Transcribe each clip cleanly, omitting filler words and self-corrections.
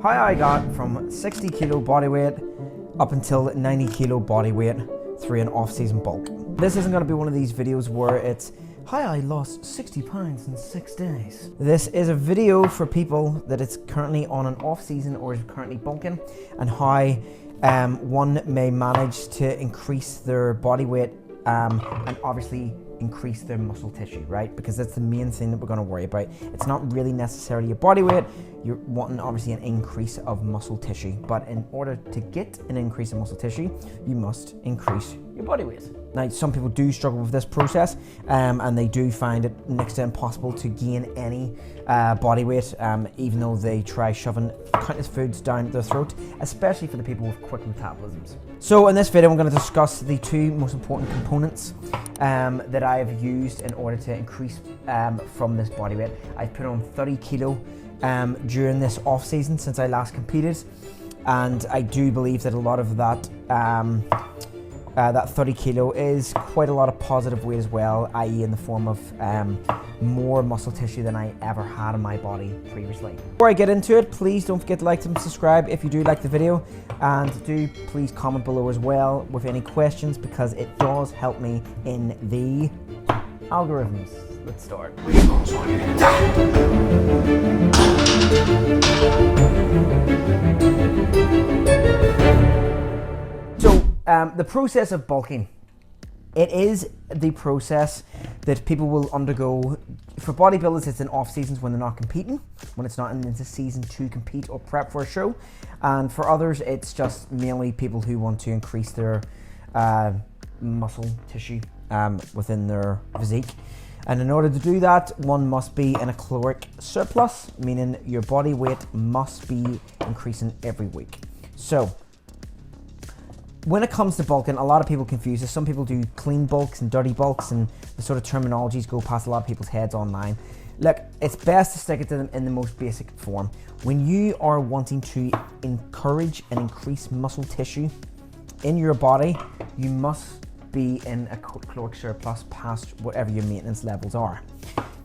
how I got from 60 kilo body weight up until 90 kilo body weight through an off-season bulk. This isn't going to be one of these videos where it's how I lost 60 pounds in 6 days. This is a video for people that is currently on an off-season or is currently bulking, and how one may manage to increase their body weight and obviously increase their muscle tissue, right? Because that's the main thing that we're going to worry about. It's not really necessarily your body weight. You're wanting obviously an increase of muscle tissue, but in order to get an increase in muscle tissue, you must increase your body weight. Now, some people do struggle with this process, and they do find it next to impossible to gain any body weight, even though they try shoving countless foods down their throat, especially for the people with quick metabolisms. So in this video, I'm going to discuss the two most important components that I have used in order to increase from this body weight. I've put on 30 kilo during this off season since I last competed, and I do believe that a lot of that that 30 kilo is quite a lot of positive weight as well, i.e. in the form of more muscle tissue than I ever had in my body previously. Before I get into it, please don't forget to like and subscribe if you do like the video, and do please comment below as well with any questions, because it does help me in the algorithms. Let's start. The process of bulking, it is the process that people will undergo. For bodybuilders, it's in off seasons when they're not competing, when it's not into season to compete or prep for a show. And for others, it's just mainly people who want to increase their muscle tissue within their physique. And in order to do that, one must be in a caloric surplus, meaning your body weight must be increasing every week. So when it comes to bulking, a lot of people confuse this. Some people do clean bulks and dirty bulks, and the sort of terminologies go past a lot of people's heads online. Look, it's best to stick it to them in the most basic form. When you are wanting to encourage and increase muscle tissue in your body, you must be in a caloric surplus past whatever your maintenance levels are.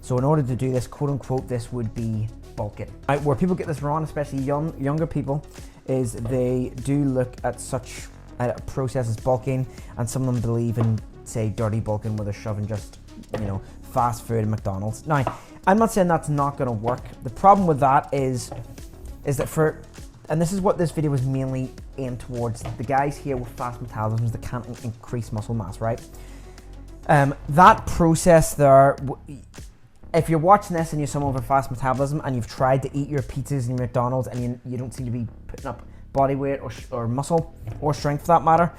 So in order to do this, quote unquote, this would be bulking. Right, where people get this wrong, especially younger people, is they do look at such a process as bulking, and some of them believe in, say, dirty bulking, where they're shoving just, fast food and McDonald's. Now, I'm not saying that's not going to work. The problem with that is that and this is what this video was mainly aimed towards, the guys here with fast metabolisms that can't increase muscle mass, right? That process there, if you're watching this and you're someone with a fast metabolism and you've tried to eat your pizzas and your McDonald's and you don't seem to be putting up body weight or muscle or strength for that matter,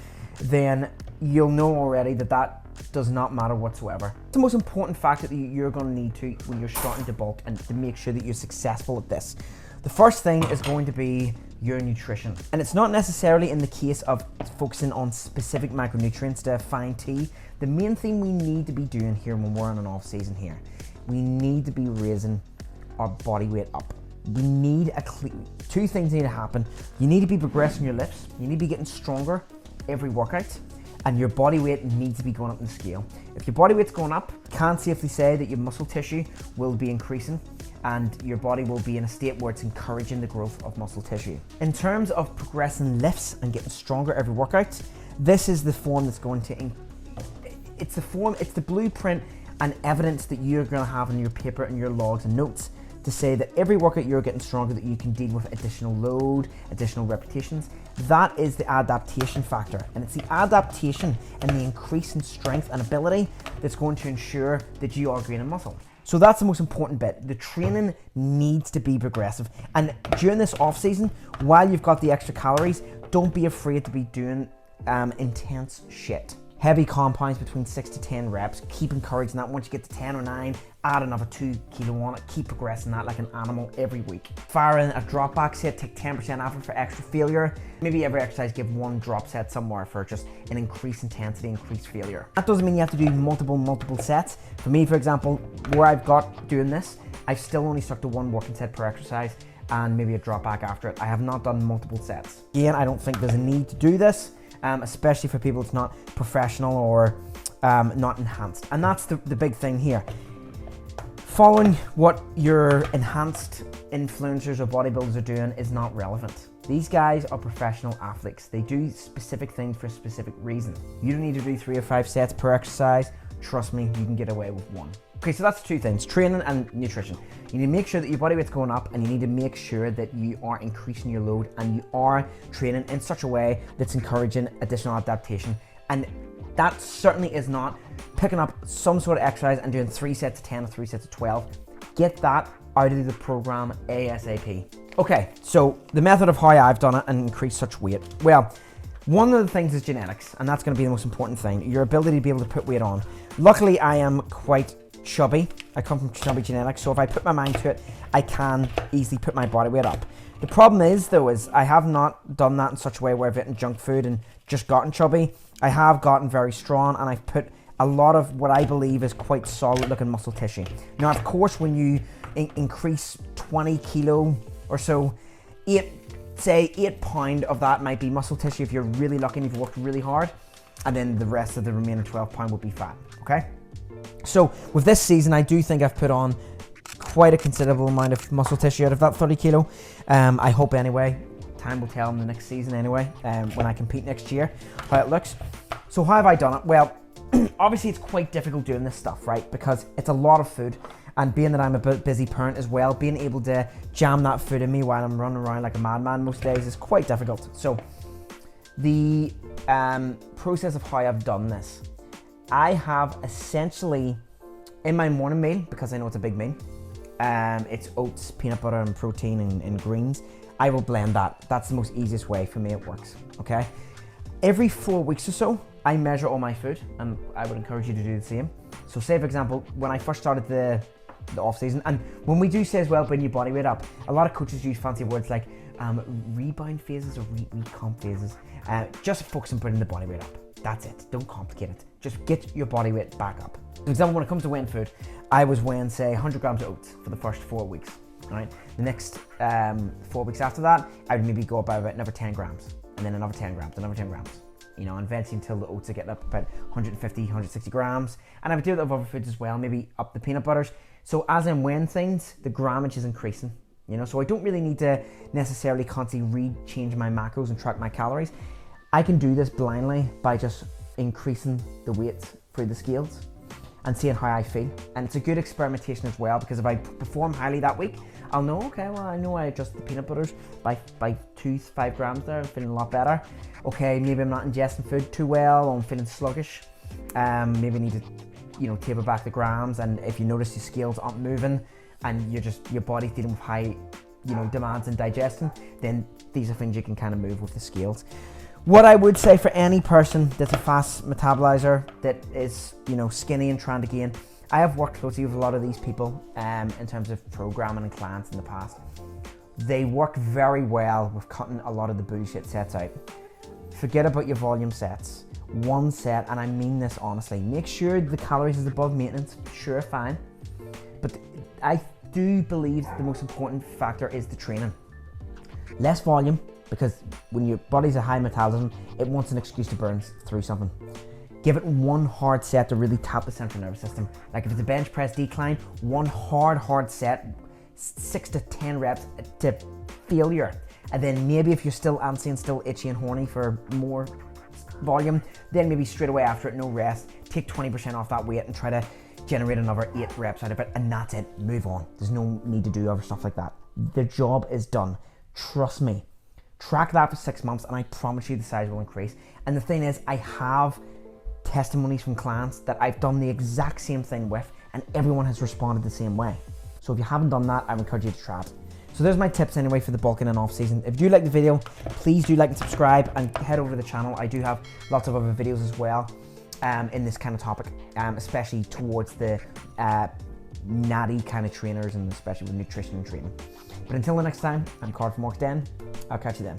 then you'll know already that does not matter whatsoever. It's the most important factor that you're going to need to when you're starting to bulk and to make sure that you're successful at this. The first thing is going to be your nutrition, and it's not necessarily in the case of focusing on specific macronutrients to fine tea. The main thing we need to be doing here when we're on an off season here, we need to be raising our body weight up. We need two things need to happen. You need to be progressing your lifts. You need to be getting stronger every workout, and your body weight needs to be going up in the scale. If your body weight's going up, you can't safely say that your muscle tissue will be increasing and your body will be in a state where it's encouraging the growth of muscle tissue. In terms of progressing lifts and getting stronger every workout, this is the form that's going to, it's the blueprint and evidence that you're going to have in your paper and your logs and notes to say that every workout you're getting stronger, that you can deal with additional load, additional repetitions. That is the adaptation factor, and it's the adaptation and the increase in strength and ability that's going to ensure that you are gaining muscle. So that's the most important bit. The training needs to be progressive, and during this off season, while you've got the extra calories, don't be afraid to be doing intense shit. Heavy compounds between 6 to 10 reps. Keep encouraging that. Once you get to 10 or 9, add another 2 kilo on it. Keep progressing that like an animal every week. Fire in a drop back set, take 10% off it for extra failure. Maybe every exercise, give one drop set somewhere for just an increased intensity, increased failure. That doesn't mean you have to do multiple sets. For me, for example, where I've got doing this, I've still only stuck to one working set per exercise and maybe a drop back after it. I have not done multiple sets. Again, I don't think there's a need to do this. Especially for people that's not professional or not enhanced. And that's the big thing here. Following what your enhanced influencers or bodybuilders are doing is not relevant. These guys are professional athletes. They do specific things for a specific reason. You don't need to do 3 or 5 sets per exercise. Trust me, you can get away with 1. Okay, so that's 2 things, training and nutrition. You need to make sure that your body weight's going up, and you need to make sure that you are increasing your load and you are training in such a way that's encouraging additional adaptation. And that certainly is not picking up some sort of exercise and doing 3 sets of 10 or 3 sets of 12. Get that out of the program ASAP. Okay, so the method of how I've done it and increased such weight. Well, one of the things is genetics, and that's going to be the most important thing, your ability to be able to put weight on. Luckily, I am quite chubby. I come from chubby genetics, so if I put my mind to it, I can easily put my body weight up. The problem is, though, is I have not done that in such a way where I've eaten junk food and just gotten chubby. I have gotten very strong, and I've put a lot of what I believe is quite solid looking muscle tissue. Now, of course, when you increase 20 kilo or so, 8 pound of that might be muscle tissue if you're really lucky and you've worked really hard, and then the rest of the remaining 12 pound would be fat, okay? So with this season, I do think I've put on quite a considerable amount of muscle tissue out of that 30 kilo. I hope anyway. Time will tell in the next season anyway, when I compete next year, how it looks. So how have I done it? Well, obviously it's quite difficult doing this stuff, right? Because it's a lot of food, and being that I'm a busy parent as well, being able to jam that food in me while I'm running around like a madman most days is quite difficult. So the process of how I've done this, I have essentially, in my morning meal, because I know it's a big meal, it's oats, peanut butter and protein and greens. I will blend that. That's the most easiest way for me, it works, okay? Every 4 weeks or so, I measure all my food, and I would encourage you to do the same. So say, for example, when I first started the off season, and when we do say as well, bring your body weight up, a lot of coaches use fancy words like rebound phases or recomp phases. Just focus on putting the body weight up. That's it. Don't complicate it. Just get your body weight back up. For example, when it comes to weighing food, I was weighing, say, 100 grams of oats for the first 4 weeks. All right. The next 4 weeks after that, I would maybe go up by about another 10 grams, and then another 10 grams, another 10 grams. You know, and eventually until the oats are getting up about 150, 160 grams. And I would do it with other foods as well, maybe up the peanut butters. So as I'm weighing things, the grammage is increasing, you know, so I don't really need to necessarily constantly change my macros and track my calories. I can do this blindly by just increasing the weight through the scales and seeing how I feel. And it's a good experimentation as well, because if I perform highly that week, I'll know, okay, well, I know I adjusted the peanut butters by 5 grams there, I'm feeling a lot better. Okay, maybe I'm not ingesting food too well, or I'm feeling sluggish. Maybe I need to, you know, taper back the grams. And if you notice your scales aren't moving and your body's dealing with high, you know, demands in digestion, then these are things you can kind of move with the scales. What I would say for any person that's a fast metabolizer, that is, you know, skinny and trying to gain, I have worked closely with a lot of these people in terms of programming and clients in the past. They work very well with cutting a lot of the bullshit sets out. Forget about your volume sets. One set, and I mean this honestly, make sure the calories is above maintenance, sure, fine. But I do believe the most important factor is the training. Less volume, because when your body's a high metabolism, it wants an excuse to burn through something. Give it one hard set to really tap the central nervous system. Like if it's a bench press decline, one hard set, 6 to 10 reps to failure. And then maybe if you're still antsy and still itchy and horny for more volume, then maybe straight away after it, no rest, take 20% off that weight and try to generate another 8 reps out of it, and that's it, move on. There's no need to do other stuff like that. The job is done, trust me. Track that for 6 months and I promise you the size will increase. And the thing is, I have testimonies from clients that I've done the exact same thing with, and everyone has responded the same way. So if you haven't done that, I would encourage you to try it. So there's my tips anyway for the bulking and off season. If you like the video, please do like and subscribe and head over to the channel. I do have lots of other videos as well in this kind of topic, especially towards the natty kind of trainers, and especially with nutrition and training. But until the next time, I'm Karl from Den. I'll catch you then.